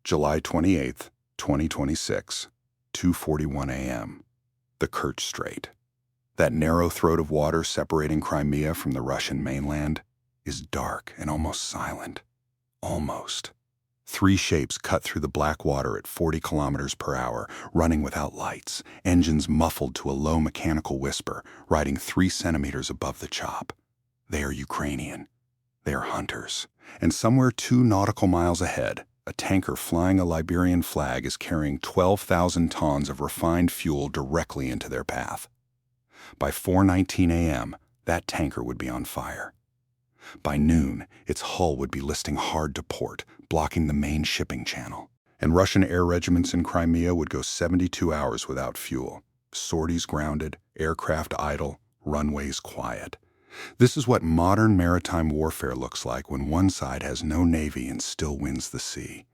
July 28, 2026, 2:41 a.m. The Kerch Strait. That narrow throat of water separating Crimea from the Russian mainland is dark and almost silent. Almost. Three shapes cut through the black water at 40 kilometers per hour, running without lights, engines muffled to a low mechanical whisper, riding 3 centimeters above the chop. They are Ukrainian. They are hunters. And somewhere 2 nautical miles ahead, a tanker flying a Liberian flag is carrying 12,000 tons of refined fuel directly into their path. By 4:19 a.m., that tanker would be on fire. By noon, its hull would be listing hard to port, blocking the main shipping channel. And Russian air regiments in Crimea would go 72 hours without fuel. Sorties grounded, aircraft idle, runways quiet. This is what modern maritime warfare looks like when one side has no navy and still wins the sea.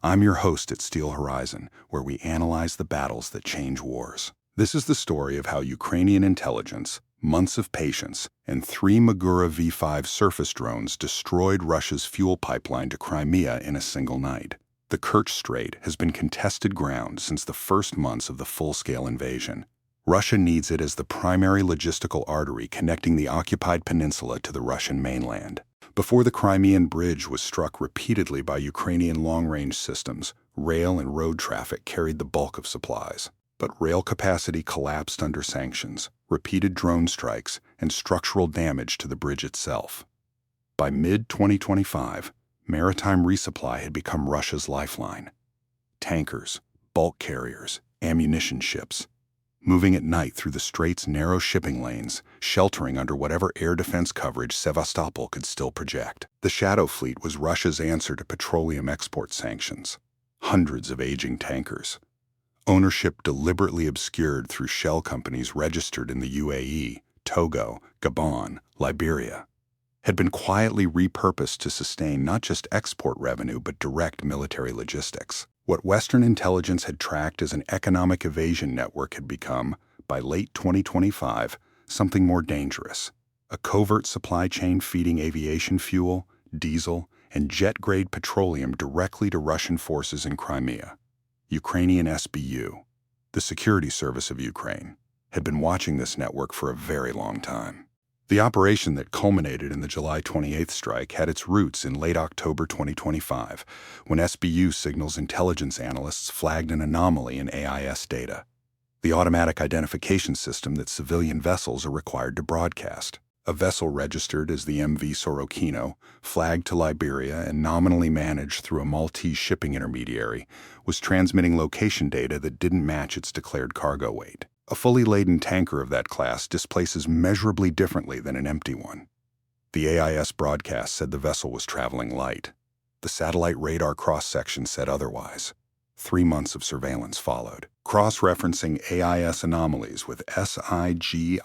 I'm your host at Steel Horizon, where we analyze the battles that change wars. This is the story of how Ukrainian intelligence, months of patience, and 3 Magura V5 surface drones destroyed Russia's fuel pipeline to Crimea in a single night. The Kerch Strait has been contested ground since the first months of the full-scale invasion. Russia needs it as the primary logistical artery connecting the occupied peninsula to the Russian mainland. Before the Crimean bridge was struck repeatedly by Ukrainian long-range systems, rail and road traffic carried the bulk of supplies. But rail capacity collapsed under sanctions, repeated drone strikes, and structural damage to the bridge itself. By mid-2025, maritime resupply had become Russia's lifeline. Tankers, bulk carriers, ammunition ships, moving at night through the strait's narrow shipping lanes, sheltering under whatever air defense coverage Sevastopol could still project. The Shadow Fleet was Russia's answer to petroleum export sanctions. Hundreds of aging tankers. Ownership deliberately obscured through shell companies registered in the UAE, Togo, Gabon, Liberia, had been quietly repurposed to sustain not just export revenue but direct military logistics. What Western intelligence had tracked as an economic evasion network had become, by late 2025, something more dangerous. A covert supply chain feeding aviation fuel, diesel, and jet-grade petroleum directly to Russian forces in Crimea. Ukrainian SBU, the security service of Ukraine, had been watching this network for a very long time. The operation that culminated in the July 28th strike had its roots in late October 2025, when SBU signals intelligence analysts flagged an anomaly in AIS data, the automatic identification system that civilian vessels are required to broadcast. A vessel registered as the MV Sorokino, flagged to Liberia and nominally managed through a Maltese shipping intermediary, was transmitting location data that didn't match its declared cargo weight. A fully laden tanker of that class displaces measurably differently than an empty one. The AIS broadcast said the vessel was traveling light. The satellite radar cross-section said otherwise. 3 months of surveillance followed, cross-referencing AIS anomalies with SIGINT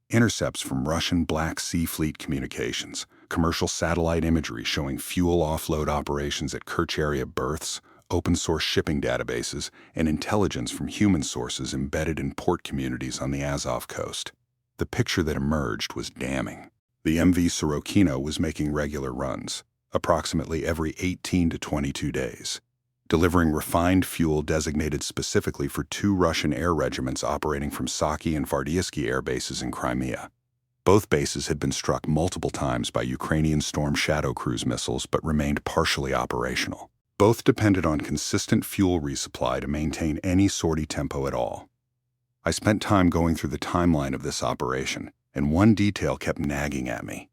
intercepts from Russian Black Sea Fleet communications, commercial satellite imagery showing fuel offload operations at Kerch area berths, open-source shipping databases, and intelligence from human sources embedded in port communities on the Azov coast. The picture that emerged was damning. The MV Sorokino was making regular runs, approximately every 18 to 22 days, delivering refined fuel designated specifically for 2 Russian air regiments operating from Saki and Vardievsky air bases in Crimea. Both bases had been struck multiple times by Ukrainian Storm Shadow cruise missiles but remained partially operational. Both depended on consistent fuel resupply to maintain any sortie tempo at all. I spent time going through the timeline of this operation, and one detail kept nagging at me.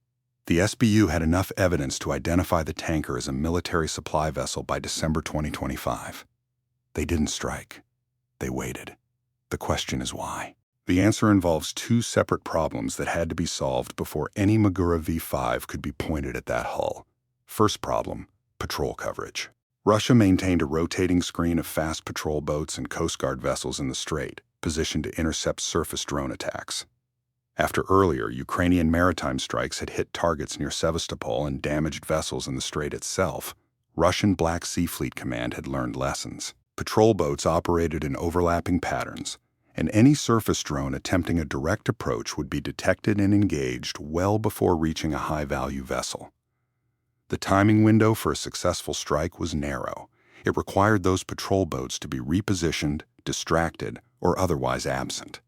The SBU had enough evidence to identify the tanker as a military supply vessel by December 2025. They didn't strike. They waited. The question is why? The answer involves 2 separate problems that had to be solved before any Magura V5 could be pointed at that hull. First problem, patrol coverage. Russia maintained a rotating screen of fast patrol boats and Coast Guard vessels in the strait, positioned to intercept surface drone attacks. After earlier Ukrainian maritime strikes had hit targets near Sevastopol and damaged vessels in the strait itself, Russian Black Sea Fleet Command had learned lessons. Patrol boats operated in overlapping patterns, and any surface drone attempting a direct approach would be detected and engaged well before reaching a high-value vessel. The timing window for a successful strike was narrow. It required those patrol boats to be repositioned, distracted, or otherwise absent.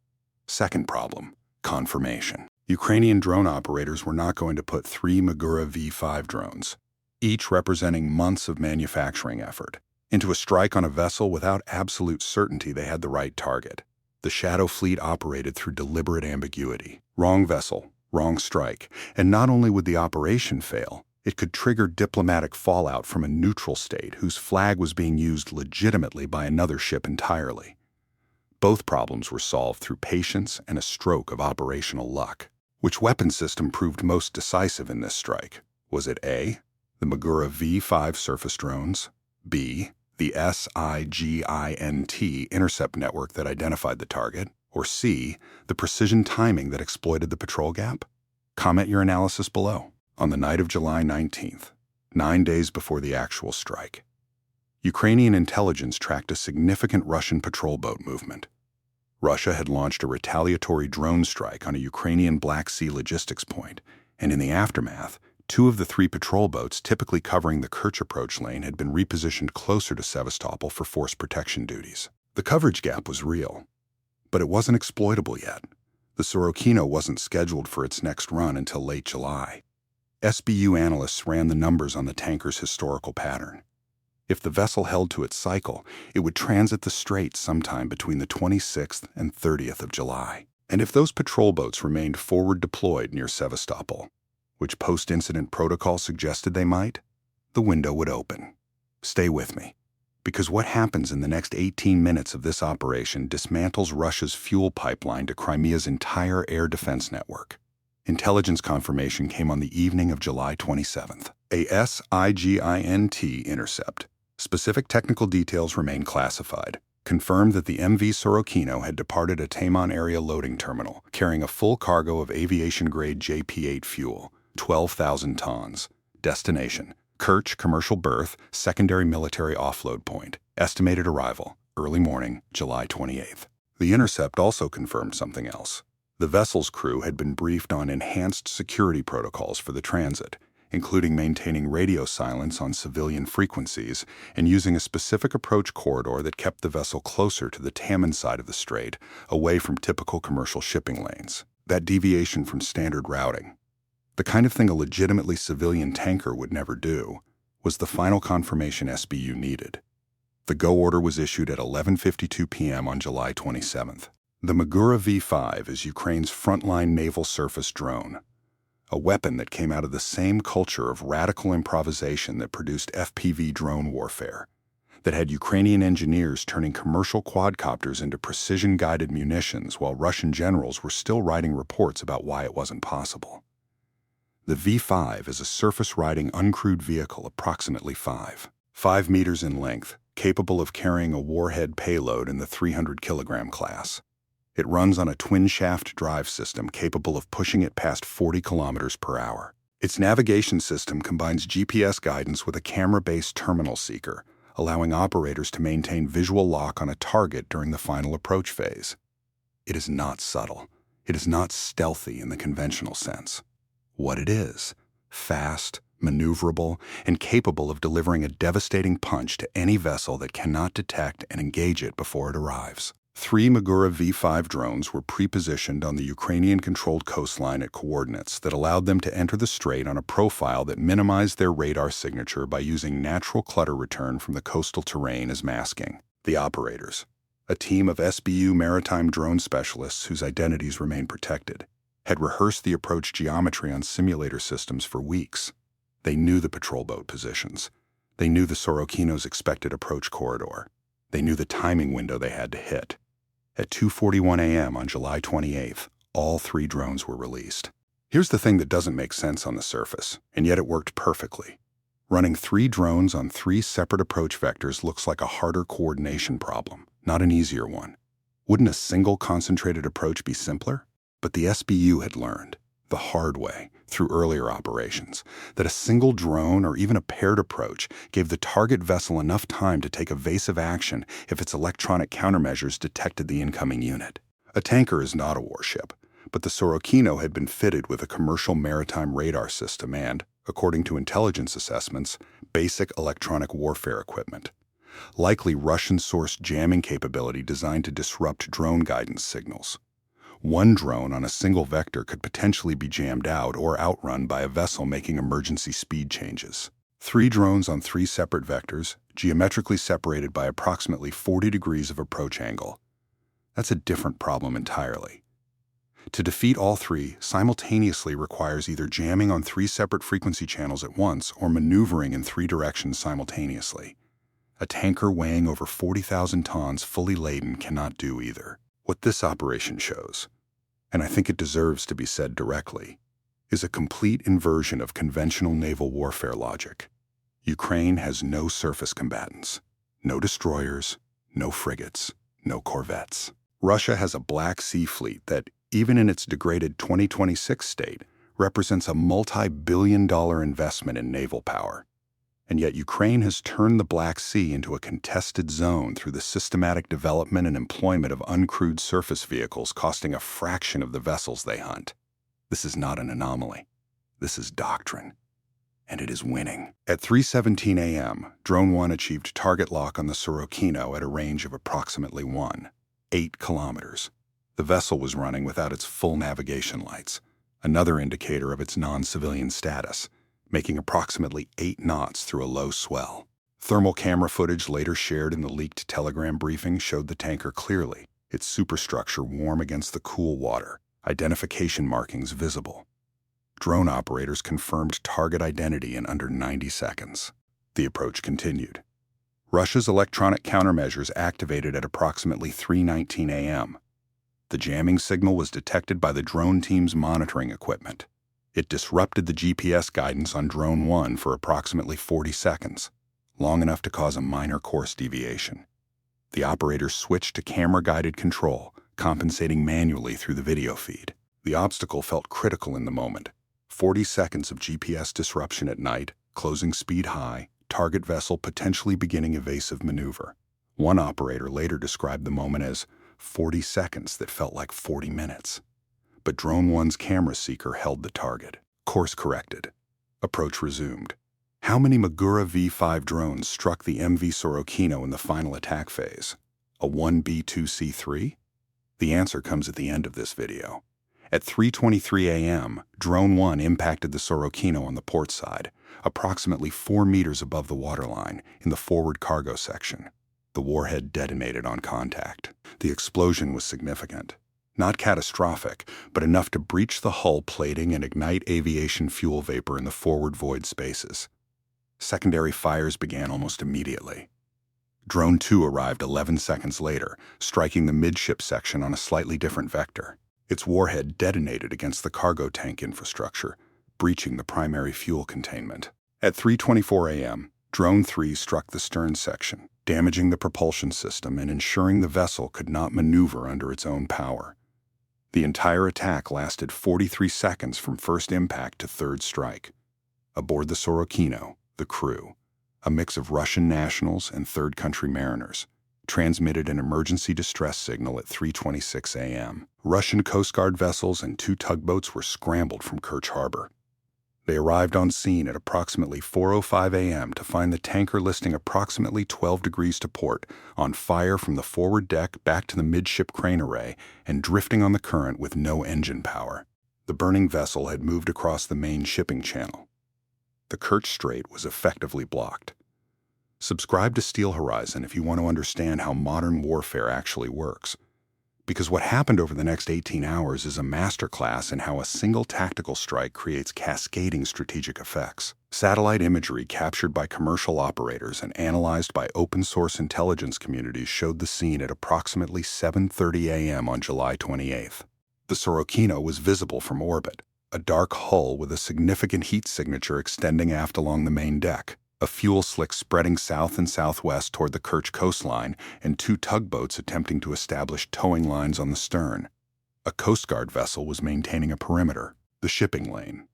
Second problem, confirmation. Ukrainian drone operators were not going to put 3 Magura V5 drones, each representing months of manufacturing effort, into a strike on a vessel without absolute certainty they had the right target. The Shadow Fleet operated through deliberate ambiguity. Wrong vessel, wrong strike, and not only would the operation fail, it could trigger diplomatic fallout from a neutral state whose flag was being used legitimately by another ship entirely. Both problems were solved through patience and a stroke of operational luck. Which weapon system proved most decisive in this strike? Was it A, the Magura V5 surface drones, B, the SIGINT intercept network that identified the target, or C, the precision timing that exploited the patrol gap? Comment your analysis below. On the night of July 19th, 9 days before the actual strike, Ukrainian intelligence tracked a significant Russian patrol boat movement. Russia had launched a retaliatory drone strike on a Ukrainian Black Sea logistics point, and in the aftermath, 2 of the 3 patrol boats typically covering the Kerch approach lane had been repositioned closer to Sevastopol for force protection duties. The coverage gap was real, but it wasn't exploitable yet. The Sorokino wasn't scheduled for its next run until late July. SBU analysts ran the numbers on the tanker's historical pattern. If the vessel held to its cycle, it would transit the strait sometime between the 26th and 30th of July. And if those patrol boats remained forward deployed near Sevastopol, which post-incident protocol suggested they might, the window would open. Stay with me, because what happens in the next 18 minutes of this operation dismantles Russia's fuel pipeline to Crimea's entire air defense network. Intelligence confirmation came on the evening of July 27th. A SIGINT intercept, specific technical details remain classified, confirmed that the MV Sorokino had departed a Taman area loading terminal, carrying a full cargo of aviation-grade JP-8 fuel, 12,000 tons. Destination: Kerch commercial berth, secondary military offload point. Estimated arrival: early morning, July 28th. The intercept also confirmed something else. The vessel's crew had been briefed on enhanced security protocols for the transit, including maintaining radio silence on civilian frequencies and using a specific approach corridor that kept the vessel closer to the Taman side of the strait, away from typical commercial shipping lanes. That deviation from standard routing, the kind of thing a legitimately civilian tanker would never do, was the final confirmation SBU needed. The go order was issued at 11:52 p.m. on July 27th. The Magura V5 is Ukraine's frontline naval surface drone, a weapon that came out of the same culture of radical improvisation that produced FPV drone warfare, that had Ukrainian engineers turning commercial quadcopters into precision-guided munitions while Russian generals were still writing reports about why it wasn't possible. The V5 is a surface-riding uncrewed vehicle approximately 5 meters in length, capable of carrying a warhead payload in the 300-kilogram class. It runs on a twin-shaft drive system capable of pushing it past 40 kilometers per hour. Its navigation system combines GPS guidance with a camera-based terminal seeker, allowing operators to maintain visual lock on a target during the final approach phase. It is not subtle. It is not stealthy in the conventional sense. What it is: fast, maneuverable, and capable of delivering a devastating punch to any vessel that cannot detect and engage it before it arrives. 3 Magura V5 drones were pre-positioned on the Ukrainian-controlled coastline at coordinates that allowed them to enter the strait on a profile that minimized their radar signature by using natural clutter return from the coastal terrain as masking. The operators, a team of SBU maritime drone specialists whose identities remain protected, had rehearsed the approach geometry on simulator systems for weeks. They knew the patrol boat positions. They knew the Sorokino's expected approach corridor. They knew the timing window they had to hit. At 2:41 a.m. on July 28th, all 3 drones were released. Here's the thing that doesn't make sense on the surface, and yet it worked perfectly. Running 3 drones on 3 separate approach vectors looks like a harder coordination problem, not an easier one. Wouldn't a single concentrated approach be simpler? But the SBU had learned, the hard way, through earlier operations, that a single drone or even a paired approach gave the target vessel enough time to take evasive action if its electronic countermeasures detected the incoming unit. A tanker is not a warship, but the Sorokino had been fitted with a commercial maritime radar system and, according to intelligence assessments, basic electronic warfare equipment. Likely Russian-sourced jamming capability designed to disrupt drone guidance signals. One drone on a single vector could potentially be jammed out or outrun by a vessel making emergency speed changes. 3 drones on 3 separate vectors, geometrically separated by approximately 40 degrees of approach angle. That's a different problem entirely. To defeat all 3 simultaneously requires either jamming on 3 separate frequency channels at once or maneuvering in 3 directions simultaneously. A tanker weighing over 40,000 tons fully laden cannot do either. What this operation shows, and I think it deserves to be said directly, is a complete inversion of conventional naval warfare logic. Ukraine has no surface combatants, no destroyers, no frigates, no corvettes. Russia has a Black Sea fleet that, even in its degraded 2026 state, represents a multi-billion-dollar investment in naval power. And yet Ukraine has turned the Black Sea into a contested zone through the systematic development and employment of uncrewed surface vehicles costing a fraction of the vessels they hunt. This is not an anomaly. This is doctrine. And it is winning. At 3:17 a.m., Drone 1 achieved target lock on the Sorokino at a range of approximately 8 kilometers. The vessel was running without its full navigation lights, another indicator of its non-civilian status, making approximately 8 knots through a low swell. Thermal camera footage later shared in the leaked telegram briefing showed the tanker clearly, its superstructure warm against the cool water, identification markings visible. Drone operators confirmed target identity in under 90 seconds. The approach continued. Russia's electronic countermeasures activated at approximately 3:19 a.m. The jamming signal was detected by the drone team's monitoring equipment. It disrupted the GPS guidance on Drone 1 for approximately 40 seconds, long enough to cause a minor course deviation. The operator switched to camera-guided control, compensating manually through the video feed. The obstacle felt critical in the moment. 40 seconds of GPS disruption at night, closing speed high, target vessel potentially beginning evasive maneuver. One operator later described the moment as 40 seconds that felt like 40 minutes. But Drone 1's camera seeker held the target. Course corrected. Approach resumed. How many Magura V5 drones struck the MV Sorokino in the final attack phase? A 1B2C3? The answer comes at the end of this video. At 3:23 a.m., Drone 1 impacted the Sorokino on the port side, approximately 4 meters above the waterline, in the forward cargo section. The warhead detonated on contact. The explosion was significant. Not catastrophic, but enough to breach the hull plating and ignite aviation fuel vapor in the forward void spaces. Secondary fires began almost immediately. Drone 2 arrived 11 seconds later, striking the midship section on a slightly different vector. Its warhead detonated against the cargo tank infrastructure, breaching the primary fuel containment. At 3:24 a.m., Drone 3 struck the stern section, damaging the propulsion system and ensuring the vessel could not maneuver under its own power. The entire attack lasted 43 seconds from first impact to third strike. Aboard the Sorokino, the crew, a mix of Russian nationals and third country mariners, transmitted an emergency distress signal at 3:26 a.m. Russian Coast Guard vessels and 2 tugboats were scrambled from Kerch Harbor. They arrived on scene at approximately 4:05 a.m. to find the tanker listing approximately 12 degrees to port, on fire from the forward deck back to the midship crane array, and drifting on the current with no engine power. The burning vessel had moved across the main shipping channel. The Kerch Strait was effectively blocked. Subscribe to Steel Horizon if you want to understand how modern warfare actually works. Because what happened over the next 18 hours is a masterclass in how a single tactical strike creates cascading strategic effects. Satellite imagery captured by commercial operators and analyzed by open-source intelligence communities showed the scene at approximately 7:30 a.m. on July 28th. The Sorokino was visible from orbit, a dark hull with a significant heat signature extending aft along the main deck, a fuel slick spreading south and southwest toward the Kerch coastline, and 2 tugboats attempting to establish towing lines on the stern. A Coast Guard vessel was maintaining a perimeter, the shipping lane,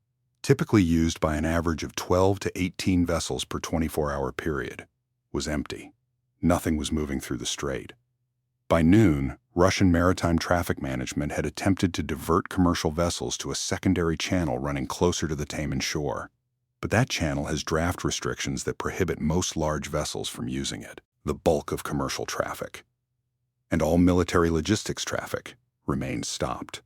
typically used by an average of 12 to 18 vessels per 24-hour period, was empty. Nothing was moving through the strait. By noon, Russian maritime traffic management had attempted to divert commercial vessels to a secondary channel running closer to the Taman shore. But that channel has draft restrictions that prohibit most large vessels from using it, the bulk of commercial traffic. And all military logistics traffic remains stopped.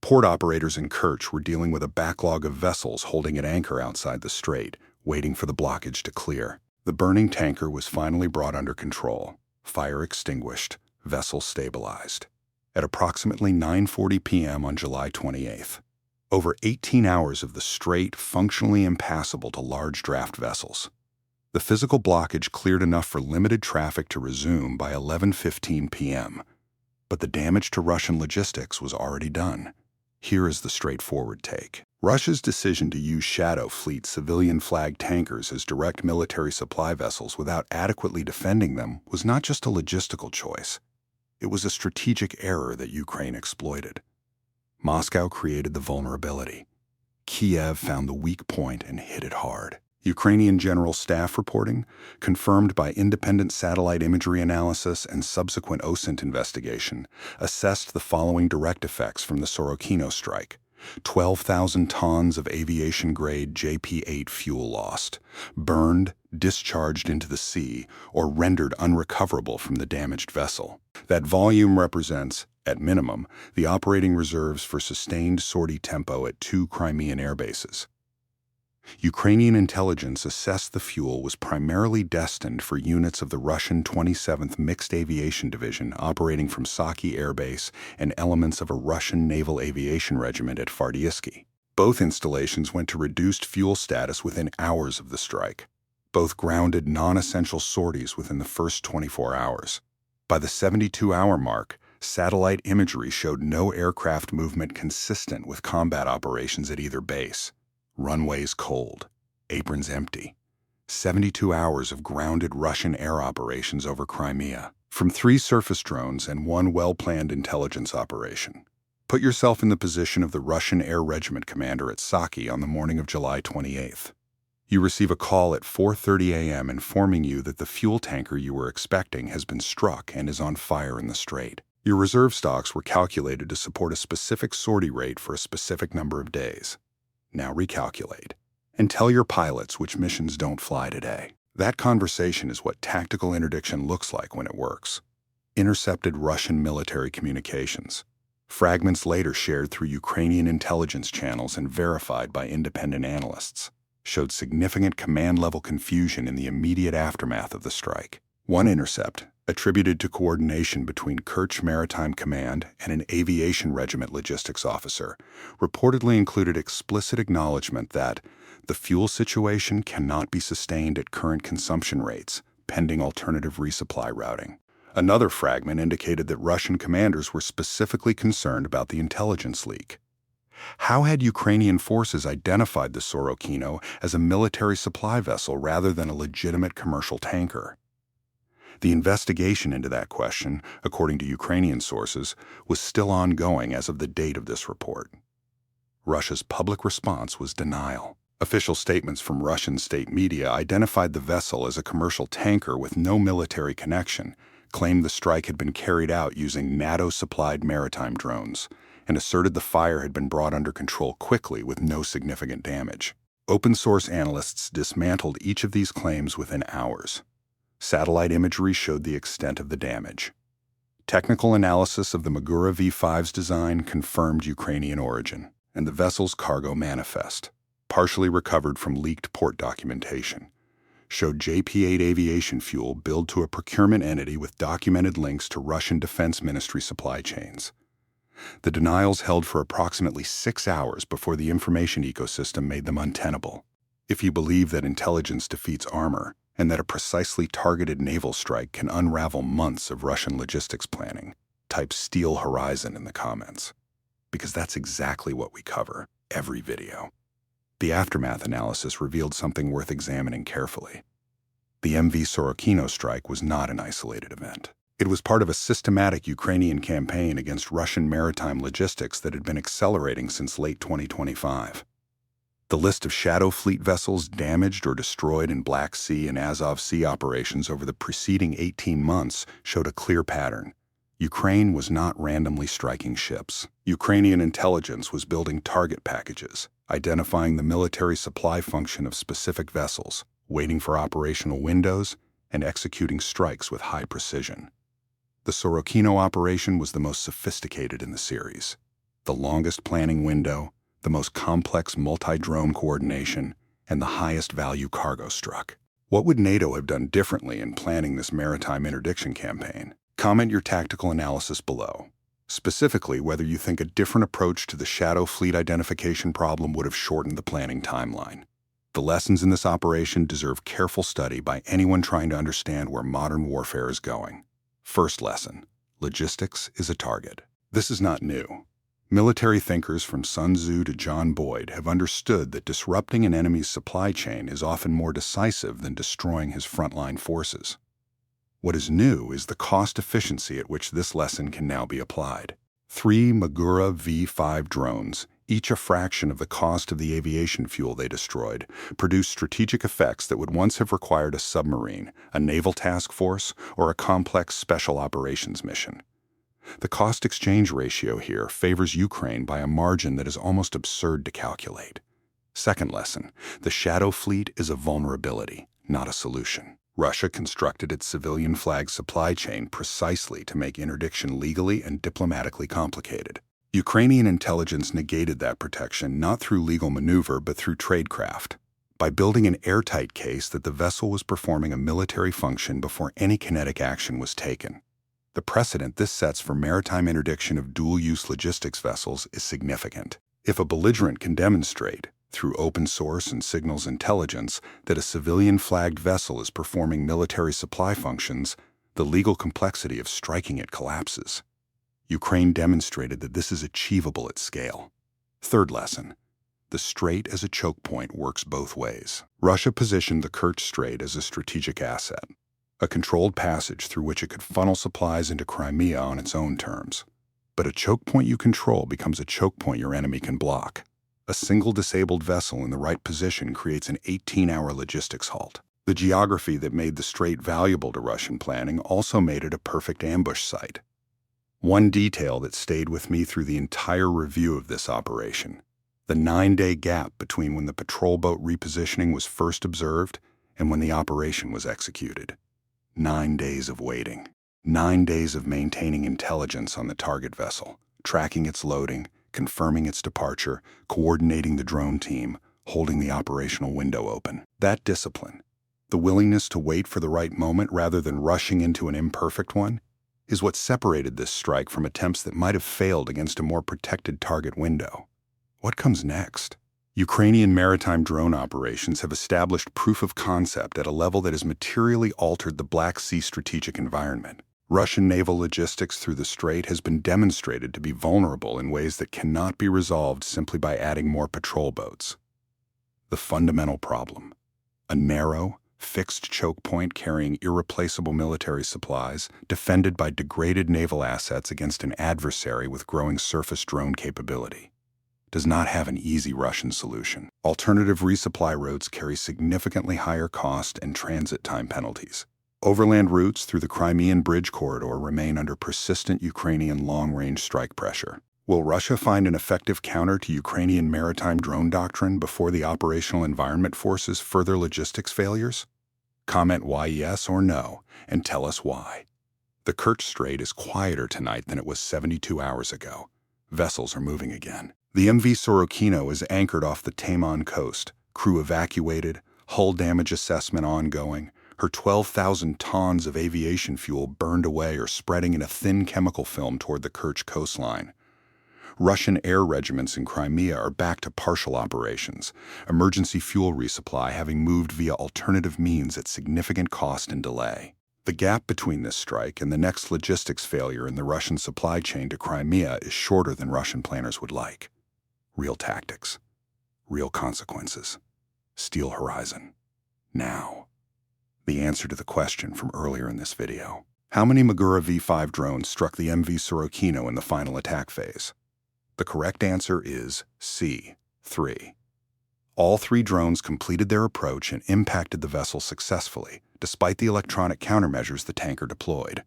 Port operators in Kerch were dealing with a backlog of vessels holding at anchor outside the strait, waiting for the blockage to clear. The burning tanker was finally brought under control, fire extinguished, vessel stabilized. At approximately 9:40 p.m. on July 28th, over 18 hours of the strait functionally impassable to large draft vessels. The physical blockage cleared enough for limited traffic to resume by 11:15 p.m., but the damage to Russian logistics was already done. Here is the straightforward take. Russia's decision to use shadow fleet civilian-flagged tankers as direct military supply vessels without adequately defending them was not just a logistical choice. It was a strategic error that Ukraine exploited. Moscow created the vulnerability. Kiev found the weak point and hit it hard. Ukrainian General Staff reporting, confirmed by independent satellite imagery analysis and subsequent OSINT investigation, assessed the following direct effects from the Sorokino strike. 12,000 tons of aviation-grade JP-8 fuel lost, burned, discharged into the sea, or rendered unrecoverable from the damaged vessel. That volume represents, at minimum, the operating reserves for sustained sortie tempo at 2 Crimean air bases. Ukrainian intelligence assessed the fuel was primarily destined for units of the Russian 27th Mixed Aviation Division operating from Saki Air Base and elements of a Russian Naval Aviation Regiment at Fardiski. Both installations went to reduced fuel status within hours of the strike. Both grounded non-essential sorties within the first 24 hours. By the 72-hour mark, satellite imagery showed no aircraft movement consistent with combat operations at either base. Runways cold, aprons empty. 72 hours of grounded Russian air operations over Crimea, from 3 surface drones and 1 well-planned intelligence operation. Put yourself in the position of the Russian Air Regiment commander at Saki on the morning of July 28th. You receive a call at 4:30 a.m. informing you that the fuel tanker you were expecting has been struck and is on fire in the strait. Your reserve stocks were calculated to support a specific sortie rate for a specific number of days. Now recalculate, and tell your pilots which missions don't fly today. That conversation is what tactical interdiction looks like when it works. Intercepted Russian military communications. Fragments later shared through Ukrainian intelligence channels and verified by independent analysts showed significant command-level confusion in the immediate aftermath of the strike. One intercept, attributed to coordination between Kerch Maritime Command and an aviation regiment logistics officer, reportedly included explicit acknowledgement that the fuel situation cannot be sustained at current consumption rates, pending alternative resupply routing. Another fragment indicated that Russian commanders were specifically concerned about the intelligence leak. How had Ukrainian forces identified the Sorokino as a military supply vessel rather than a legitimate commercial tanker? The investigation into that question, according to Ukrainian sources, was still ongoing as of the date of this report. Russia's public response was denial. Official statements from Russian state media identified the vessel as a commercial tanker with no military connection, claimed the strike had been carried out using NATO-supplied maritime drones, and asserted the fire had been brought under control quickly with no significant damage. Open-source analysts dismantled each of these claims within hours. Satellite imagery showed the extent of the damage. Technical analysis of the Magura V5's design confirmed Ukrainian origin, and the vessel's cargo manifest, partially recovered from leaked port documentation, showed JP-8 aviation fuel billed to a procurement entity with documented links to Russian Defense Ministry supply chains. The denials held for approximately 6 hours before the information ecosystem made them untenable. If you believe that intelligence defeats armor, and that a precisely targeted naval strike can unravel months of Russian logistics planning, type Steel Horizon in the comments. Because that's exactly what we cover, every video. The aftermath analysis revealed something worth examining carefully. The MV Sorokino strike was not an isolated event. It was part of a systematic Ukrainian campaign against Russian maritime logistics that had been accelerating since late 2025. The list of shadow fleet vessels damaged or destroyed in Black Sea and Azov Sea operations over the preceding 18 months showed a clear pattern. Ukraine was not randomly striking ships. Ukrainian intelligence was building target packages, identifying the military supply function of specific vessels, waiting for operational windows, and executing strikes with high precision. The Sorokino operation was the most sophisticated in the series. The longest planning window, the most complex multi-drone coordination, and the highest value cargo struck. What would NATO have done differently in planning this maritime interdiction campaign? Comment your tactical analysis below. Specifically, whether you think a different approach to the shadow fleet identification problem would have shortened the planning timeline. The lessons in this operation deserve careful study by anyone trying to understand where modern warfare is going. First lesson: logistics is a target. This is not new. Military thinkers from Sun Tzu to John Boyd have understood that disrupting an enemy's supply chain is often more decisive than destroying his frontline forces. What is new is the cost efficiency at which this lesson can now be applied. 3 Magura V5 drones, each a fraction of the cost of the aviation fuel they destroyed, produce strategic effects that would once have required a submarine, a naval task force, or a complex special operations mission. The cost-exchange ratio here favors Ukraine by a margin that is almost absurd to calculate. Second lesson: the shadow fleet is a vulnerability, not a solution. Russia constructed its civilian-flagged supply chain precisely to make interdiction legally and diplomatically complicated. Ukrainian intelligence negated that protection not through legal maneuver but through tradecraft, by building an airtight case that the vessel was performing a military function before any kinetic action was taken. The precedent this sets for maritime interdiction of dual-use logistics vessels is significant. If a belligerent can demonstrate, through open source and signals intelligence, that a civilian-flagged vessel is performing military supply functions, the legal complexity of striking it collapses. Ukraine demonstrated that this is achievable at scale. Third lesson: the strait as a choke point works both ways. Russia positioned the Kerch Strait as a strategic asset, a controlled passage through which it could funnel supplies into Crimea on its own terms. But a choke point you control becomes a choke point your enemy can block. A single disabled vessel in the right position creates an 18-hour logistics halt. The geography that made the strait valuable to Russian planning also made it a perfect ambush site. One detail that stayed with me through the entire review of this operation: the 9-day gap between when the patrol boat repositioning was first observed and when the operation was executed. 9 days of waiting. 9 days of maintaining intelligence on the target vessel, tracking its loading, confirming its departure, coordinating the drone team, holding the operational window open. That discipline, the willingness to wait for the right moment rather than rushing into an imperfect one, is what separated this strike from attempts that might have failed against a more protected target window. What comes next? Ukrainian maritime drone operations have established proof of concept at a level that has materially altered the Black Sea strategic environment. Russian naval logistics through the strait has been demonstrated to be vulnerable in ways that cannot be resolved simply by adding more patrol boats. The fundamental problem: a narrow, fixed choke point carrying irreplaceable military supplies, defended by degraded naval assets against an adversary with growing surface drone capability, does not have an easy Russian solution. Alternative resupply routes carry significantly higher cost and transit time penalties. Overland routes through the Crimean bridge corridor remain under persistent Ukrainian long-range strike pressure. Will Russia find an effective counter to Ukrainian maritime drone doctrine before the operational environment forces further logistics failures? Comment why yes or no, and tell us why. The Kerch Strait is quieter tonight than it was 72 hours ago. Vessels are moving again. The MV Sorokino is anchored off the Taman coast, crew evacuated, hull damage assessment ongoing, her 12,000 tons of aviation fuel burned away or spreading in a thin chemical film toward the Kerch coastline. Russian air regiments in Crimea are back to partial operations, emergency fuel resupply having moved via alternative means at significant cost and delay. The gap between this strike and the next logistics failure in the Russian supply chain to Crimea is shorter than Russian planners would like. Real tactics. Real consequences. Steel horizon. Now. The answer to the question from earlier in this video. How many Magura V5 drones struck the MV Sorokino in the final attack phase? The correct answer is C, 3. All 3 drones completed their approach and impacted the vessel successfully, despite the electronic countermeasures the tanker deployed.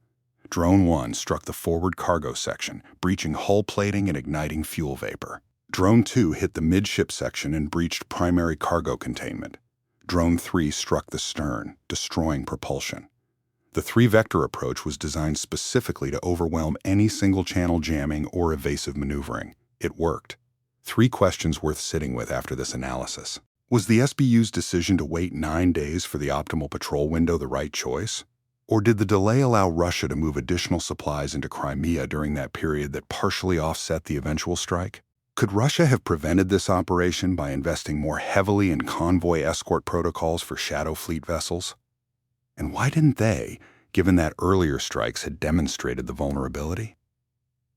Drone 1 struck the forward cargo section, breaching hull plating and igniting fuel vapor. Drone 2 hit the midship section and breached primary cargo containment. Drone 3 struck the stern, destroying propulsion. The three-vector approach was designed specifically to overwhelm any single-channel jamming or evasive maneuvering. It worked. 3 questions worth sitting with after this analysis. Was the SBU's decision to wait 9 days for the optimal patrol window the right choice? Or did the delay allow Russia to move additional supplies into Crimea during that period that partially offset the eventual strike? Could Russia have prevented this operation by investing more heavily in convoy escort protocols for shadow fleet vessels? And why didn't they, given that earlier strikes had demonstrated the vulnerability?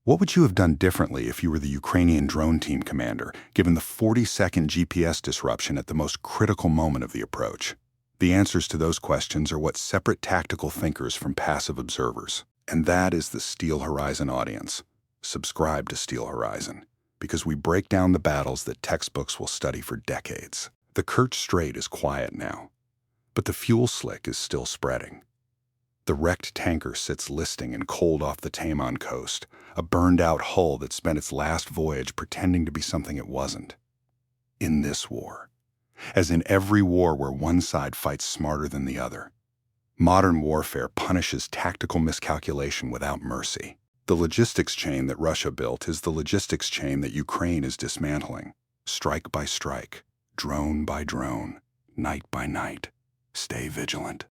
What would you have done differently if you were the Ukrainian drone team commander, given the 40-second GPS disruption at the most critical moment of the approach? The answers to those questions are what separate tactical thinkers from passive observers. And that is the Steel Horizon audience. Subscribe to Steel Horizon, because we break down the battles that textbooks will study for decades. The Kerch Strait is quiet now, but the fuel slick is still spreading. The wrecked tanker sits listing and cold off the Taman coast, a burned-out hull that spent its last voyage pretending to be something it wasn't. In this war, as in every war where one side fights smarter than the other, modern warfare punishes tactical miscalculation without mercy. The logistics chain that Russia built is the logistics chain that Ukraine is dismantling, strike by strike, drone by drone, night by night. Stay vigilant.